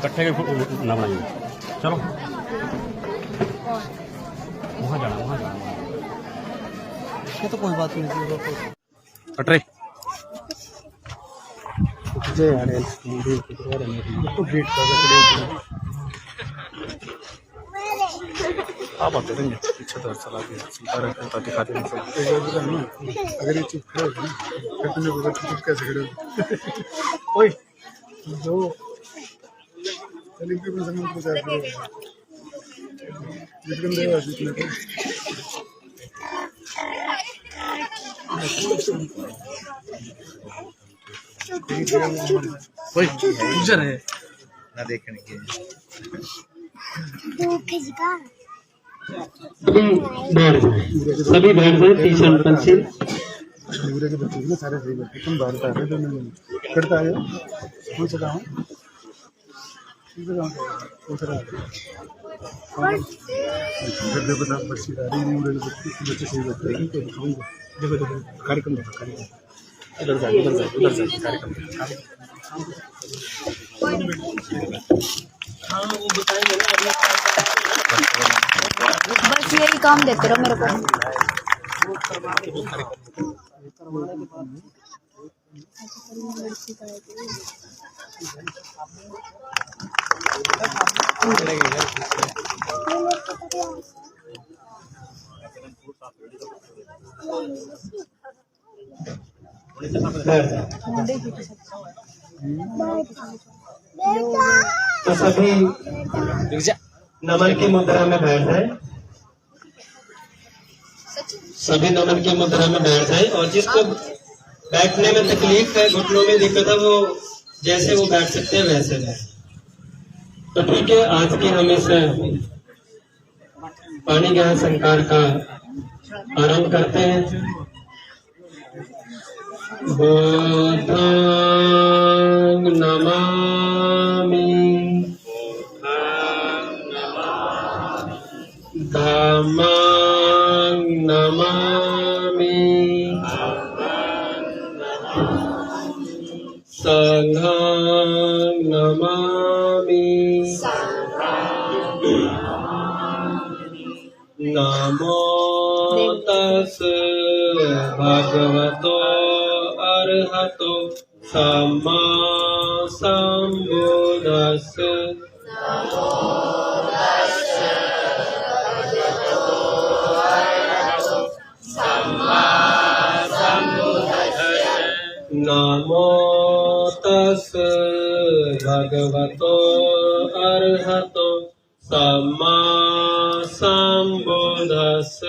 इकट्ठे ना बनाइए। चलो वहाँ जाना, वहाँ जाना। ये तो कोई बात नहीं थी। कटरे तो गेट का आप आते रहेंगे पीछे तो चला के दिखाते हैं। अगर ये चुप खड़े हो फिर तुमने बोला चुप कैसे खड़े हो? ओए जो चलिए के बस हम कुछ ऐसे जितने देवा जितने ओए गुजर है ना देखने के सभी बैठ गए 30 पेंसिल। पूरे के बच्चे ना सारे सही बैठे। तुम बाहर आ रहे हो करता है कौन सा गाँव पूछ रहा है देखो ना बच्ची आ रही है बच्चे सही बैठे हैं तो दिखाऊंगा। देखो देखो कार्यक्रम देखो कार्यक्रम उधर जाए कार्यक्रम। हाँ वो बताएंगे ना बस यही काम देते रहो मेरे को। तो सभी नमन की मुद्रा में बैठ जाए। सभी नमन की मुद्रा में बैठ जाए और जिसको बैठने में तकलीफ है, घुटनों में दिक्कत है, वो जैसे वो बैठ सकते हैं वैसे बैठ। तो ठीक है, आज की हम इस पानी ज्ञान संकार का आरंभ करते हैं। बुद्धं नमामि धम्मं नमामि संघं नमामि नमो तस्स भगवतो अरहतो सम्मा सम्बुद्धस्स। नमो तस्स भगवतो अरहतो सम्मा सम्बुद्धस्स।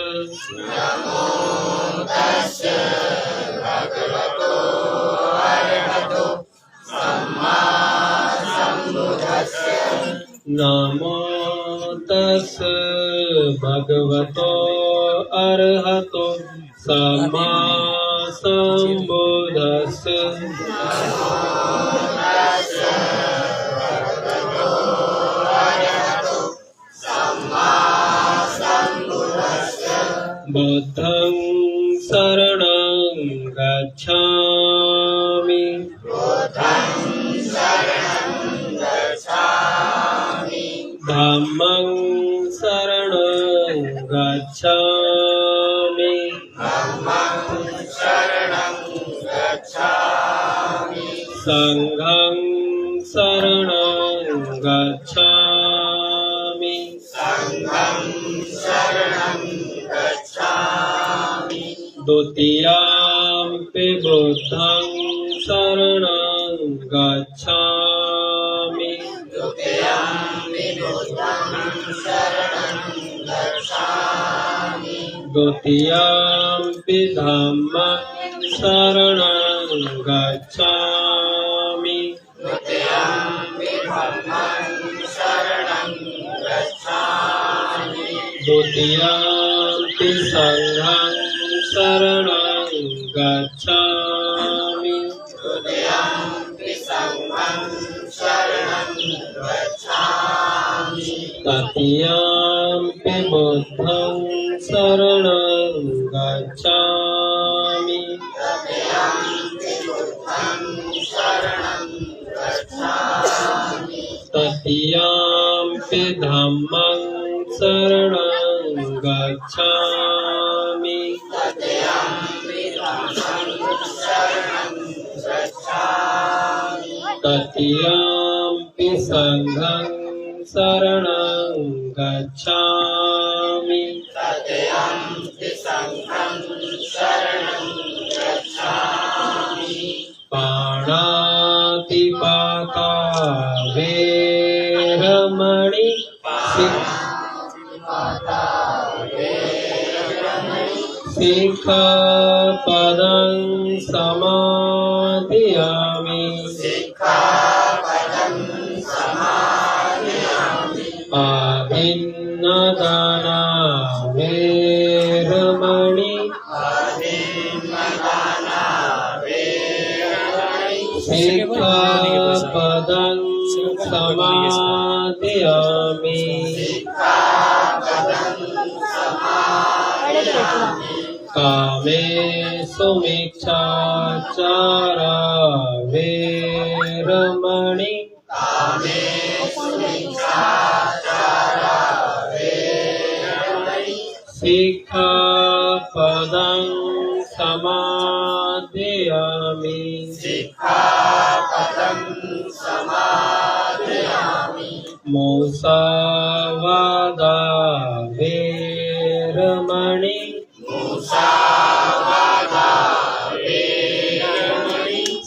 नमो तस्स भगवतो अरहतो सम्मा सम्बुद्धस्स। नमो तस्स भगवतो अरहतो सम्मा सम्बुद्धस्स। बुद्धं शरणं गच्छामि धम्मं शरणं गच्छामि संघं शरणं गच्छामि द्वितीयम्पि बुद्धं शरणं गच्छामि द्वितीयम्पि धम्मं शरणं गच्छामि द्वितीयम्पि संघं शरणं गच्छामि तृतीयम्पि बुद्धं शरणं गच्छामि तृतीयम्पि धम्मं शरणं गच्छामि तृतीयम्पि संघं शरणं गच्छामि पाणातिपाता वेरमणि सिक्खापदं समादयामि आभिन्नदाना वेरमणि सिक्खापदं समादयामि कामेषु मिच्छाचारा वेरमणि सिक्खापदं समादयामि मुसावादा वेरमणि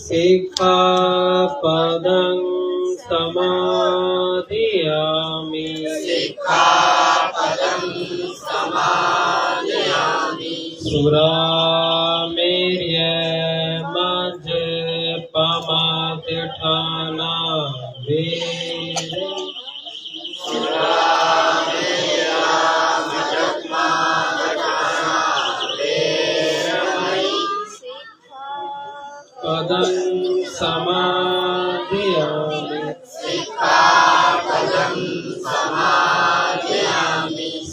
सिक्खापदं समादयामि सुरामेर्य मज्जपमातिठाना पदं समादयामि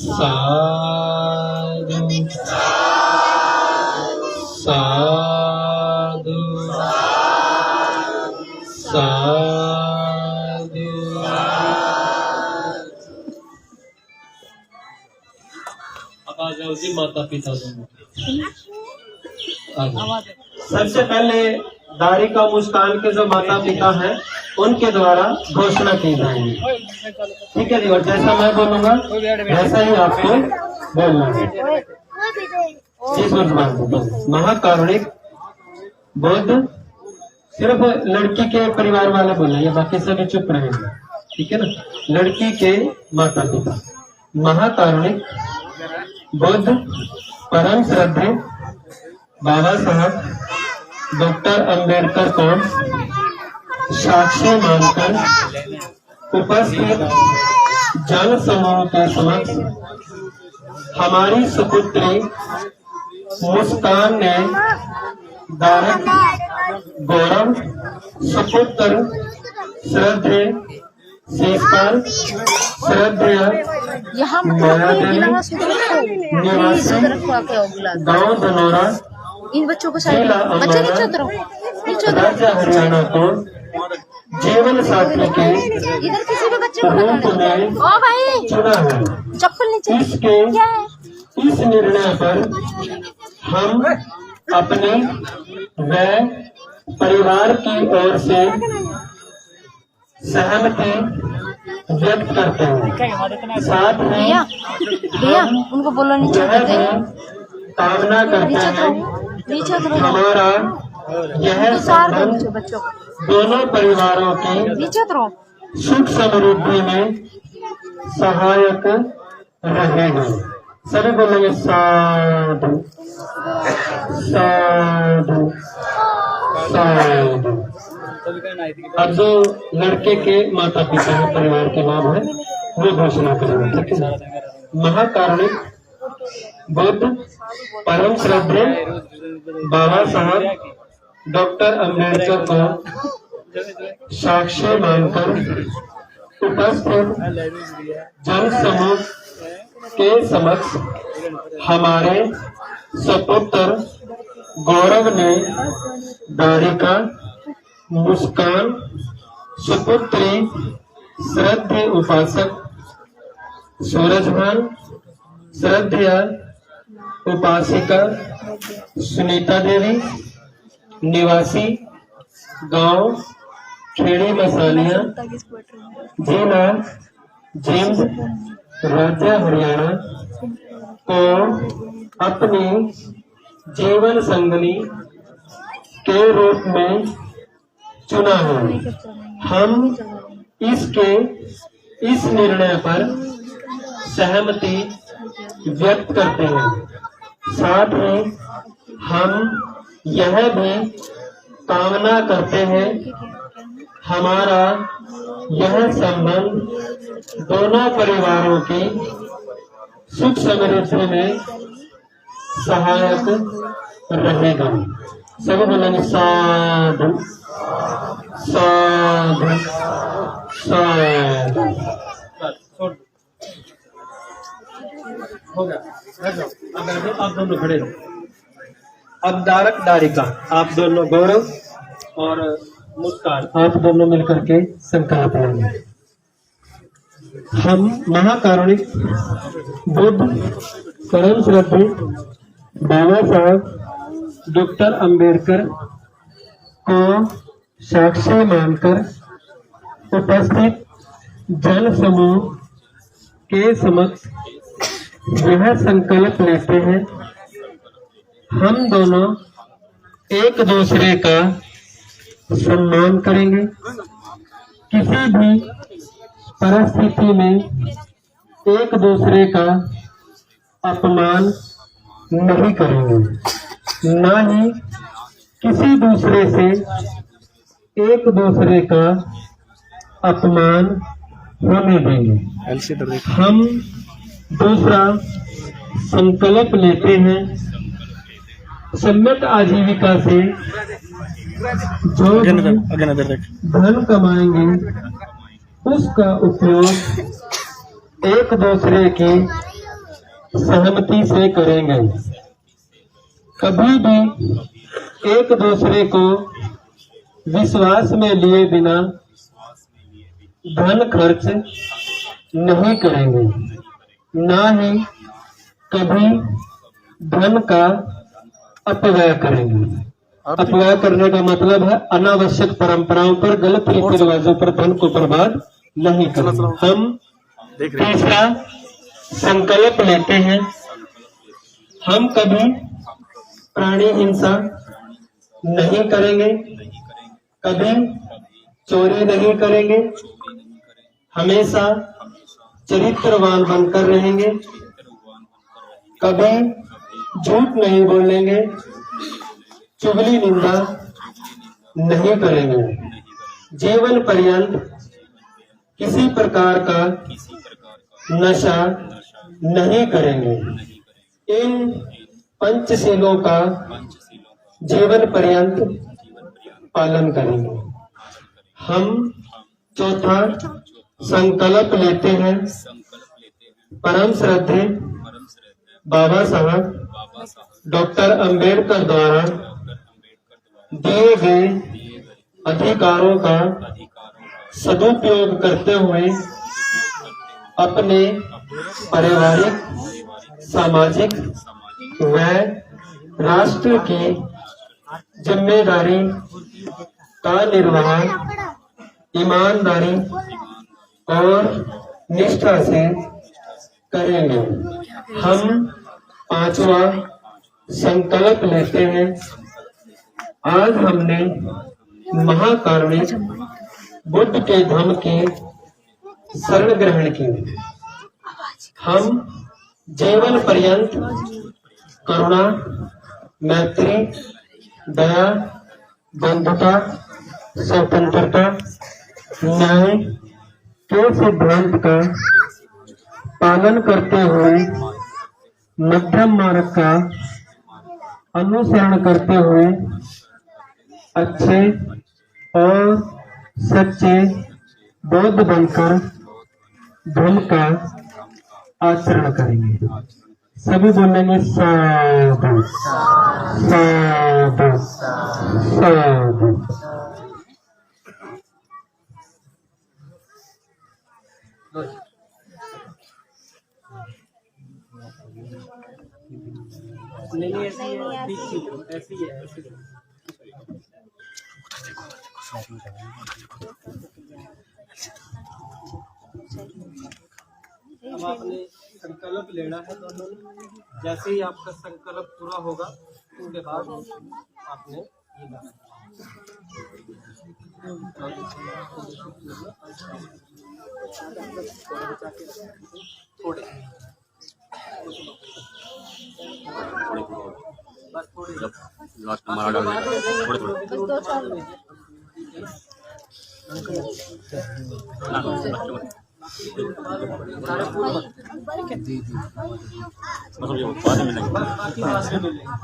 साधु साधु साधु। अब आ जाओ जी माता पिता दोनों। सबसे पहले दारिका मुस्कान के जो माता पिता हैं उनके द्वारा घोषणा की जाएगी, ठीक है जी। और जैसा मैं बोलूंगा वैसा ही आपको बोलना है। महाकारुणिक बुद्ध, सिर्फ लड़की के परिवार वाले बोलेंगे, बाकी सभी चुप रहेंगे, ठीक है ना। लड़की के माता पिता महाकारुणिक बुद्ध परम श्रद्धेय बाबा साहब डॉक्टर अंबेडकर को साक्षी मानकर उपस्थित जन समूह के समक्ष हमारी सुपुत्री मुस्कान ने दारक गौरव सुपुत्र श्रद्धेय शेषपाल श्रद्धेय निवासी गांव धनौरा इन बच्चों को साइड बच्चे नीचे उतरो, राज्य हरियाणा को जीवन साथी के इधर किसी भी बच्चे को रूप में ओ भाई चुना है। चप्पल नीचे इसके क्या है? इस निर्णय पर हम अपने व परिवार की ओर से सहमति व्यक्त करते हैं। साथ में भैया उनको बोलो नीचे यह भी कामना करते हैं नीचे उतरो, हमारा यह संबंध बच्चों को दोनों परिवारों की नीचे उतरो। सुख समृद्धि में सहायक रहेगा। सभी बोलेंगे साधु साधु साधु। अब जो लड़के के माता पिता परिवार के नाम है वो घोषणा करेंगे, ठीक है। महाकारुणिक बुद्ध परम श्रद्धेय बाबा साहब डॉक्टर अम्बेडकर को साक्ष्य मानकर उपस्थित जन समूह के समक्ष हमारे सपुत्र गौरव ने दारिका मुस्कान सुपुत्री श्रद्धेय उपासक सूरजभान श्रद्धेय उपासिका सुनीता देवी निवासी गांव खेड़ी मसालिया जिला जींद राज्य हरियाणा को अपनी जीवन संगनी के रूप में चुना है। हम इस निर्णय पर सहमति व्यक्त करते हैं। साथ ही हम यह भी कामना करते हैं हमारा यह संबंध दोनों परिवारों की सुख समृद्धि में सहायक रहेगा। सभी बोलेंगे साधु साधु साधु। हो गया, आप दोनों खड़े हो। अब दारक दारिका आप दोनों, गौरव और मुस्कान आप दोनों मिलकर के संकल्प लेंगे। हम महाकारुणिक बुद्ध परम श्रद्धेय बाबा साहब डॉक्टर अम्बेडकर को साक्षी मानकर उपस्थित जन समूह के समक्ष यह संकल्प लेते हैं, हम दोनों एक दूसरे का सम्मान करेंगे, किसी भी परिस्थिति में एक दूसरे का अपमान नहीं करेंगे, ना ही किसी दूसरे से एक दूसरे का अपमान होने देंगे। हम दूसरा संकल्प लेते हैं, सम्यक आजीविका से जो धन कमाएंगे उसका उपयोग एक दूसरे की सहमति से करेंगे। कभी भी एक दूसरे को विश्वास में लिए बिना धन खर्च नहीं करेंगे, ना ही कभी धन का अपव्यय करेंगे। अपव्यय करने का मतलब है अनावश्यक परंपराओं पर, गलत रीति रिवाजों पर धन को बर्बाद नहीं करेंगे। हम तीसरा संकल्प लेते हैं, हम कभी प्राणी हिंसा नहीं करेंगे, कभी चोरी नहीं करेंगे, हमेशा चरित्रवान बनकर रहेंगे, कभी झूठ नहीं बोलेंगे, चुगली निंदा नहीं करेंगे, जीवन पर्यंत किसी प्रकार का नशा नहीं करेंगे। इन पंचशीलों का जीवन पर्यंत पालन करेंगे। हम चौथा संकल्प लेते हैं, परम श्रद्धेय बाबा साहब डॉक्टर अम्बेडकर द्वारा दिए गए अधिकारों का सदुपयोग करते हुए अपने पारिवारिक, सामाजिक व राष्ट्र की जिम्मेदारी का निर्वाह ईमानदारी और निष्ठा से करेंगे। हम पांचवा संकल्प लेते हैं, आज हमने महाकारुणिक बुद्ध के धम्म की शरण ग्रहण की। हम जीवन पर्यंत करुणा, मैत्री, दया, बंधुता, स्वतंत्रता, न्याय के सिद्धांत का पालन करते हुए मध्यम मार्ग का अनुसरण करते हुए अच्छे और सच्चे बौद्ध बनकर धर्म का आचरण करेंगे। सभी बोलेंगे साधु साधु साधु। नहीं ऐसी है, ऐसी है, ऐसी है। अब आपने संकल्प लेना है दोनों ने। जैसे ही आपका संकल्प पूरा होगा उसके बाद आपने ये गाना थोड़े बस थोड़े लास्ट हमारा डाल देंगे थोड़े थोड़े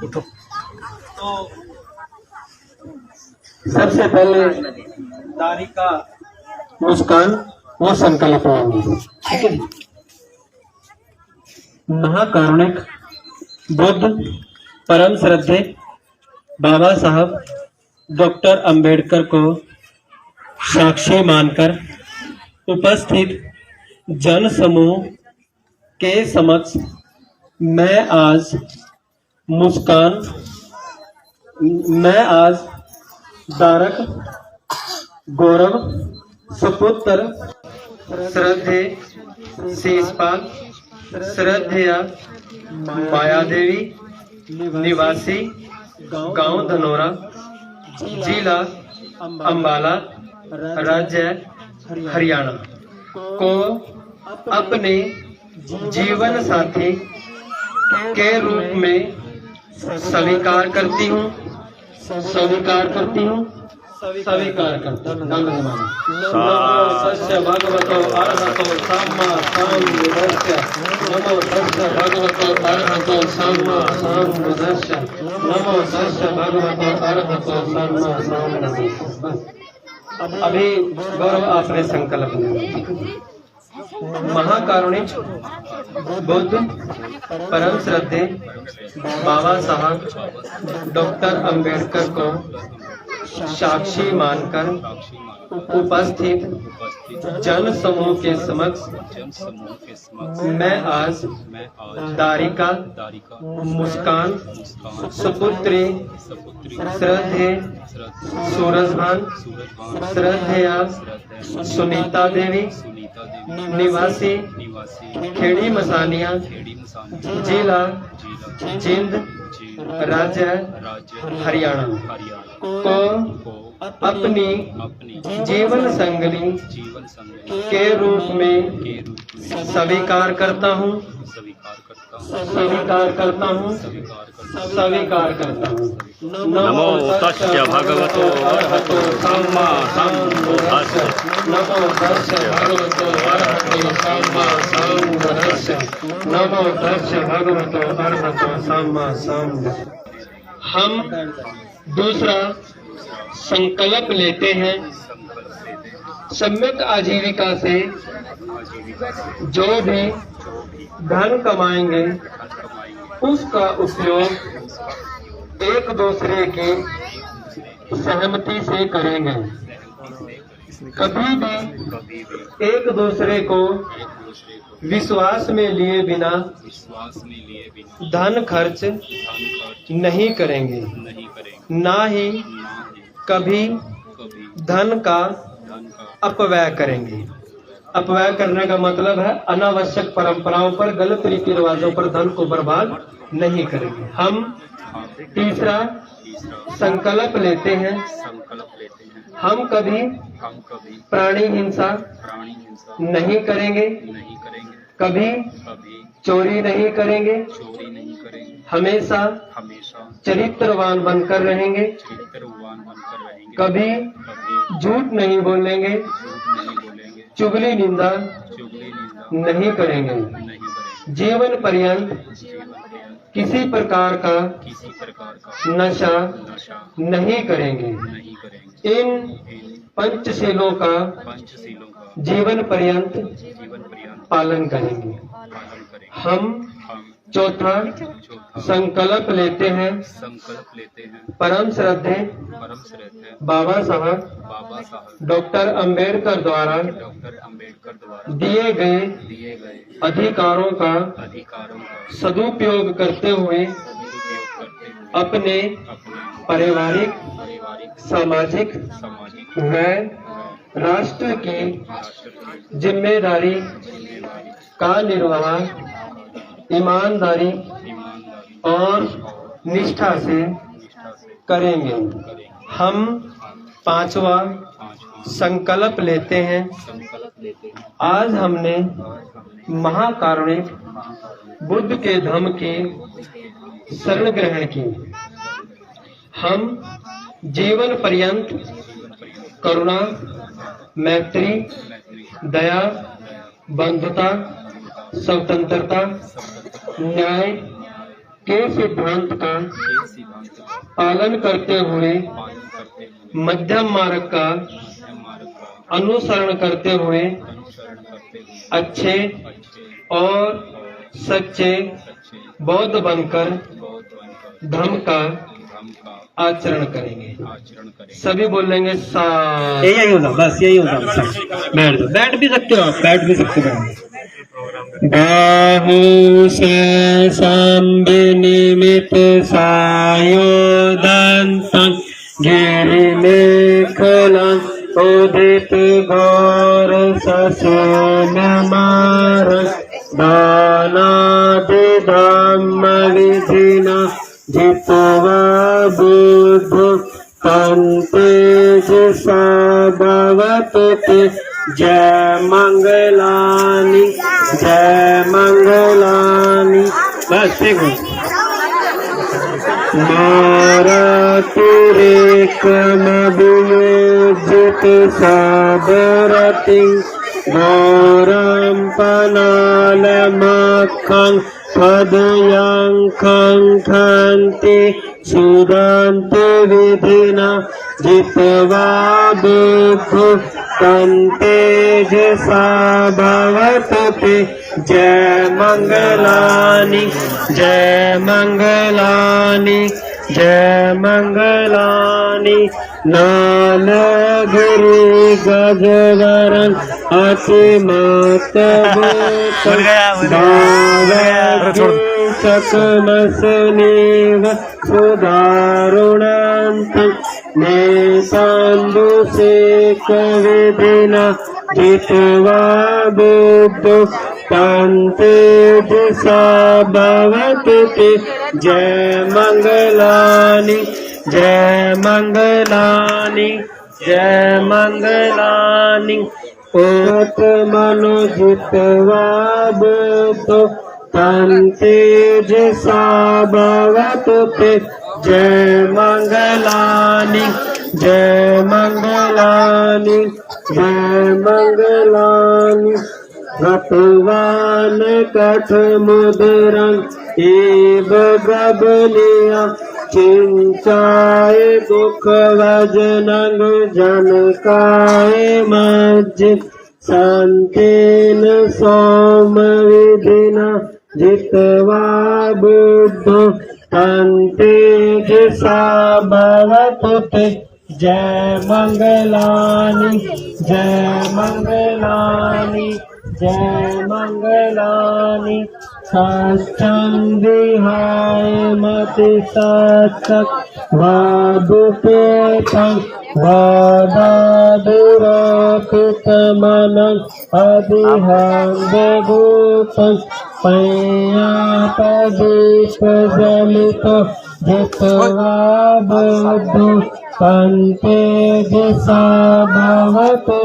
तो सबसे पहले दाढ़ी का मुस्कान वो संकल्प होंगे, ठीक है। महाकारुणिक बुद्ध परम श्रद्धे बाबा साहब डॉक्टर अंबेडकर को साक्षी मानकर उपस्थित जन समूह के समक्ष मैं आज दारक गौरव सुपुत्र श्रद्धे शेषपाल श्रद्धेया मायादेवी निवासी गांव धनोरा जिला अंबाला राज्य हरियाणा को अपने जीवन साथी के रूप में स्वीकार करती हूँ स्वीकार करता हूँ। नमो तस्य भगवतो अरहतो सम्मा सम्बुद्धस्य। नमो तस्य भगवतो अरहतो सम्मा सम्बुद्धस्य। नमो तस्य भगवतो अरहतो सम्मा सम्बुद्धस्य। अभी गौरव आपने संकल्प लिया। महाकारुणिक बुद्ध परम श्रद्धे बाबा साहब डॉक्टर अंबेडकर को साक्षी मानकर उपस्थित जन समूह के समक्ष मैं आज दारिका मुस्कान सुपुत्री श्रद्धे सूरजभान श्रद्धेया सुनीता देवी निवासी खेड़ी मसानिया जिला जिंद राज्य हरियाणा को अपनी जीवन संगनी के रूप में स्वीकार करता हूँ स्वीकार करता हूँ। नमो तस्य भगवतो अरहतो सम्मा सम्बुद्धस्य। नमो तस्य भगवतो अरहतो सम्मा सम्बुद्धस्य। नमो तस्य भगवतो अरहतो सम्मा सम्बुद्धस्य। हम दूसरा संकल्प लेते हैं सम्यक आजीविका से जो भी धन कमाएंगे उसका उपयोग एक दूसरे की सहमति से करेंगे। कभी भी एक दूसरे को विश्वास में लिए बिना धन खर्च नहीं करेंगे, ना ही कभी धन का अपव्यय करेंगे। अपव्यय करने का मतलब है अनावश्यक परंपराओं पर, गलत रीति रिवाजों पर धन को बर्बाद नहीं करेंगे। हम तीसरा संकल्प लेते हैं हम कभी प्राणी हिंसा नहीं करेंगे, कभी चोरी नहीं करेंगे, हमेशा चरित्रवान बनकर रहेंगे, कभी झूठ नहीं बोलेंगे, चुगली निंदा नहीं करेंगे। जीवन पर्यंत किसी प्रकार का नशा नहीं करेंगे। इन पंचशीलों का जीवन पर्यंत पालन करेंगे। हम चौथा संकल्प लेते हैं परम श्रद्धे बाबा साहब डॉक्टर अंबेडकर द्वारा दिए गए अधिकारों का सदुपयोग करते हुए अपने पारिवारिक, सामाजिक व राष्ट्र की जिम्मेदारी का निर्वाह ईमानदारी और निष्ठा से करेंगे। हम पांचवा संकल्प लेते हैं। आज हमने महाकारुणिक बुद्ध के धम्म की शरण ग्रहण की। हम जीवन पर्यंत करुणा, मैत्री, दया, बंधुता, स्वतंत्रता, न्याय के सिद्धांत का पालन करते हुए मध्यम मार्ग का अनुसरण करते हुए अच्छे और सच्चे बौद्ध बनकर धर्म का आचरण करेंगे। सभी बोलेंगे सा। यही होगा, बस यही होगा। बैठ जाओ, बैठ भी सकते हो आप, बैठ भी सकते हो। बाहु से संबिनिमित सायोदंतं गिरिमेखलं उदित घोर ससुनमार दानादिधम्म विधिना जित्वा बुद्ध पंतेज भवतु जय मंगलानि जय मंगलानि। बस ठीक है। मारतिरेकमभियोजित साबरतिं घोरं पनालमखं पदयंखं खन्ति सुदन्ति विधिना जित्वा बुद्ध तन्तेजसा भवतु जय मंगलानि जय मंगलानि जय मंगलानि। नालगिरि गजवरं सकमसनेव सुदारुणन्तं नेतान्दुसेकविधिना जित्वा बुद्ध तन्तेजसा भवतु जय मंगलानि जय मंगलानि जय मंगलानि। आत्मनो जित्वा बुद्ध तन्तेजसा भवतु जय मंगलानि जय मंगलानि जय मंगलानि। रतवान कठमुदरं एव गबलिया चिंचाय दुख वजनं जनकाय मज्ज संतेन सोम विधिना जित्वा बुद्ध तन्तेजसा भवतु जय मंगलानि जय मंगलानि जय मंगलानि। साष्टं विहाय मति साक्षक वादुपेतं वादादुरोपितमनं अधिहांगभूतं पय्यापदीपजलितो जित्वा बुद्धो तन्तेजसा भवतु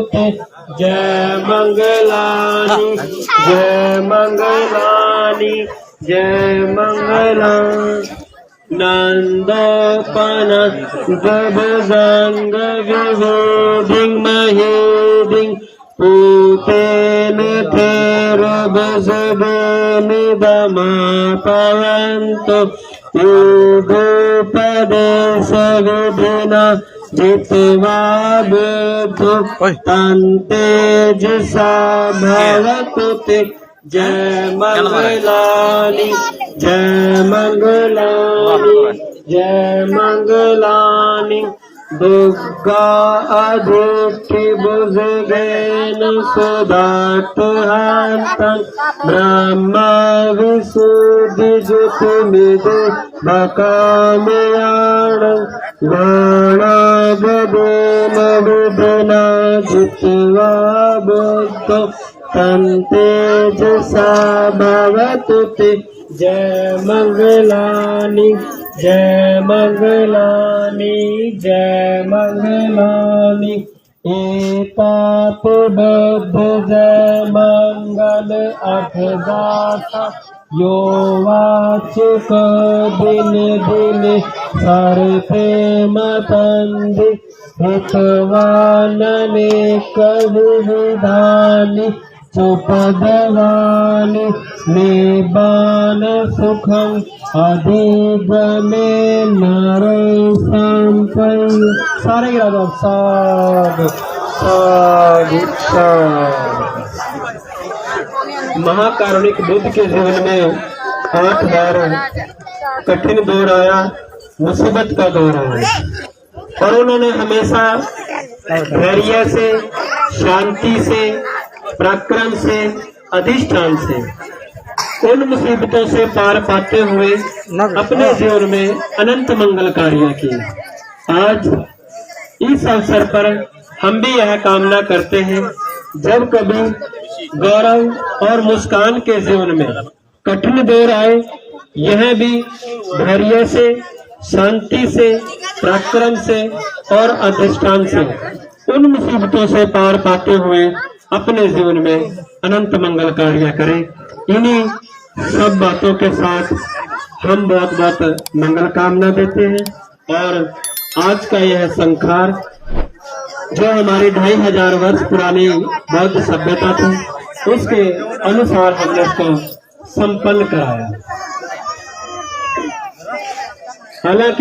जय मंगलानि जय मंगलानि जय मंगलानि। नंदोपन गभजंग विभोधिं महेदिं पूतेन थेर बज वेनिदमा पवन्तु योगोपदेश विधिना जित्वा बुद्धो तन्तेजसा भवतु ते जय मंगलानि जय मंगलानि जय मंगलानि दुर्गा अदिति भुजगेन सुदातुहान्तं ब्रह्मा विशुद्धिजुतुमिदु बकामयाणं गणागदेन विधिना जित्वा बुद्धो तन्तेजसा भवतु ते जय मंगलानि जय मंगलानि जय मंगलानि एतात बुद्ध जय मंगल अठदाता यो वाचुक दिन दिन सर्वे मतंदि हितवानने कविधानि सुपदवानि निबान सुखं अधिगमे नरो संपय सारे गिरा साधु साधु महाकारुणिक बुद्ध के जीवन में 8 बार कठिन दौर आया, मुसीबत का दौर आया और उन्होंने हमेशा धैर्य से, शांति से, पराक्रम से, अधिष्ठान से उन मुसीबतों से पार पाते हुए अपने जीवन में अनंत मंगल कार्य किए। आज इस अवसर पर हम भी यह कामना करते हैं, जब कभी गौरव और मुस्कान के जीवन में कठिन दौर आए, यह भी धैर्य से, शांति से, पराक्रम से और अधिष्ठान से उन मुसीबतों से पार पाते हुए अपने जीवन में अनंत मंगल कार्य करें। इन्हीं सब बातों के साथ हम बहुत बहुत मंगल कामना देते हैं और आज का यह संखार जो हमारी 2500 वर्ष पुरानी बौद्ध सभ्यता थी, उसके अनुसार हमने इसको संपन्न कराया। हालांकि